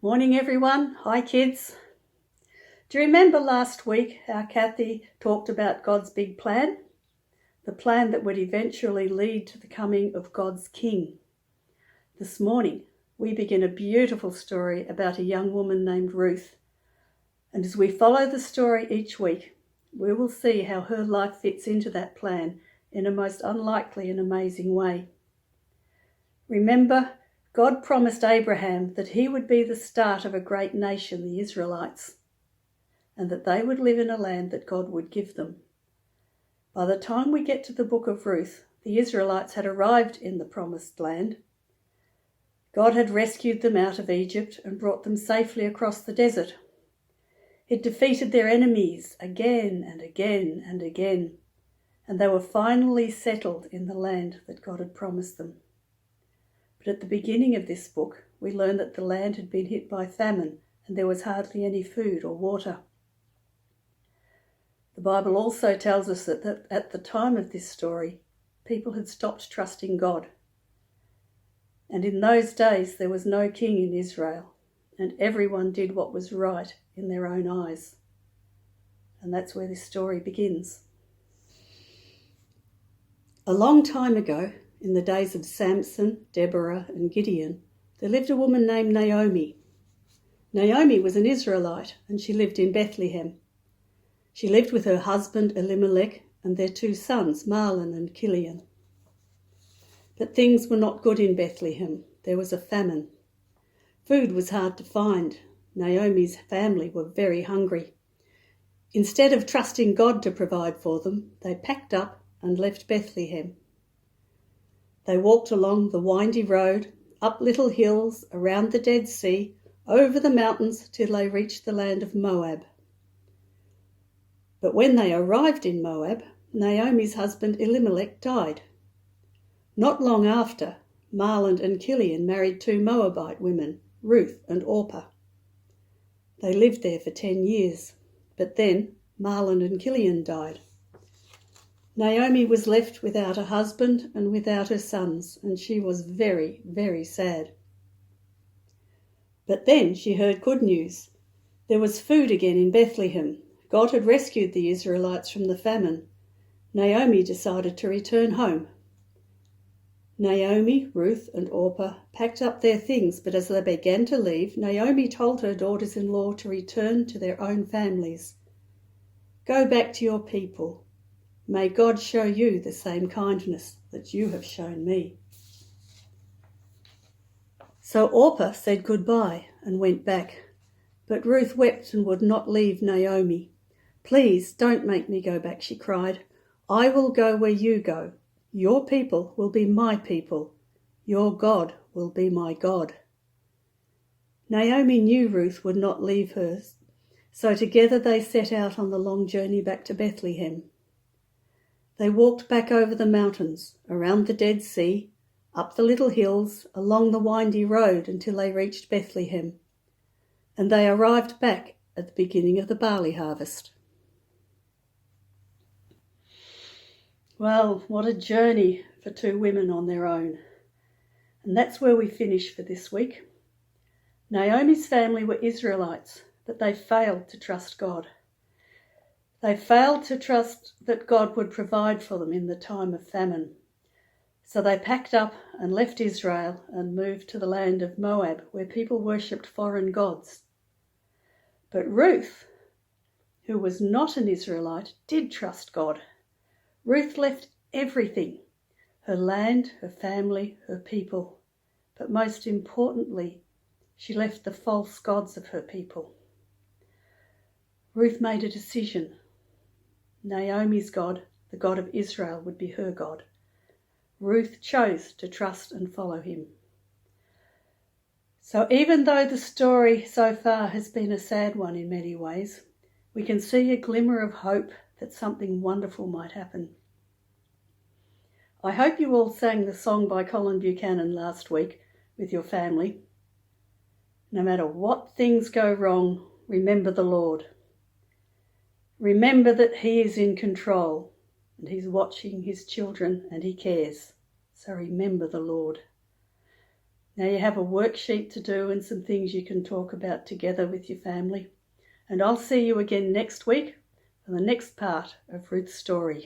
Morning everyone. Hi kids. Do you remember last week how Kathy talked about God's big plan? The plan that would eventually lead to the coming of God's King. This morning we begin a beautiful story about a young woman named Ruth. And as we follow the story each week, we will see how her life fits into that plan in a most unlikely and amazing way. Remember, God promised Abraham that he would be the start of a great nation, the Israelites, and that they would live in a land that God would give them. By the time we get to the book of Ruth, the Israelites had arrived in the promised land. God had rescued them out of Egypt and brought them safely across the desert. It defeated their enemies again and again and again, and they were finally settled in the land that God had promised them. But at the beginning of this book, we learn that the land had been hit by famine and there was hardly any food or water. The Bible also tells us that at the time of this story, people had stopped trusting God. And in those days, there was no king in Israel, and everyone did what was right in their own eyes. And that's where this story begins. A long time ago, in the days of Samson, Deborah, and Gideon, there lived a woman named Naomi. Naomi was an Israelite, and she lived in Bethlehem. She lived with her husband Elimelech and their two sons, Mahlon and Chilion. But things were not good in Bethlehem. There was a famine. Food was hard to find. Naomi's family were very hungry. Instead of trusting God to provide for them, they packed up and left Bethlehem. They walked along the windy road, up little hills, around the Dead Sea, over the mountains till they reached the land of Moab. But when they arrived in Moab, Naomi's husband Elimelech died. Not long after, Mahlon and Chilion married two Moabite women, Ruth and Orpah. They lived there for 10 years, but then Mahlon and Chilion died. Naomi was left without a husband and without her sons, and she was very, very sad. But then she heard good news. There was food again in Bethlehem. God had rescued the Israelites from the famine. Naomi decided to return home. Naomi, Ruth, and Orpah packed up their things, but as they began to leave, Naomi told her daughters-in-law to return to their own families. Go back to your people. May God show you the same kindness that you have shown me. So Orpah said goodbye and went back, but Ruth wept and would not leave Naomi. Please don't make me go back, she cried. I will go where you go. Your people will be my people. Your God will be my God. Naomi knew Ruth would not leave her, so together they set out on the long journey back to Bethlehem. They walked back over the mountains, around the Dead Sea, up the little hills, along the windy road until they reached Bethlehem. And they arrived back at the beginning of the barley harvest. Well, what a journey for two women on their own. And that's where we finish for this week. Naomi's family were Israelites, but they failed to trust God. They failed to trust that God would provide for them in the time of famine. So they packed up and left Israel and moved to the land of Moab, where people worshipped foreign gods. But Ruth, who was not an Israelite, did trust God. Ruth left everything, her land, her family, her people. But most importantly, she left the false gods of her people. Ruth made a decision. Naomi's God, the God of Israel, would be her God. Ruth chose to trust and follow him. So even though the story so far has been a sad one in many ways, we can see a glimmer of hope that something wonderful might happen. I hope you all sang the song by Colin Buchanan last week with your family. No matter what things go wrong, remember the Lord. Remember that he is in control and he's watching his children and he cares. So remember the Lord. Now you have a worksheet to do and some things you can talk about together with your family. And I'll see you again next week for the next part of Ruth's story.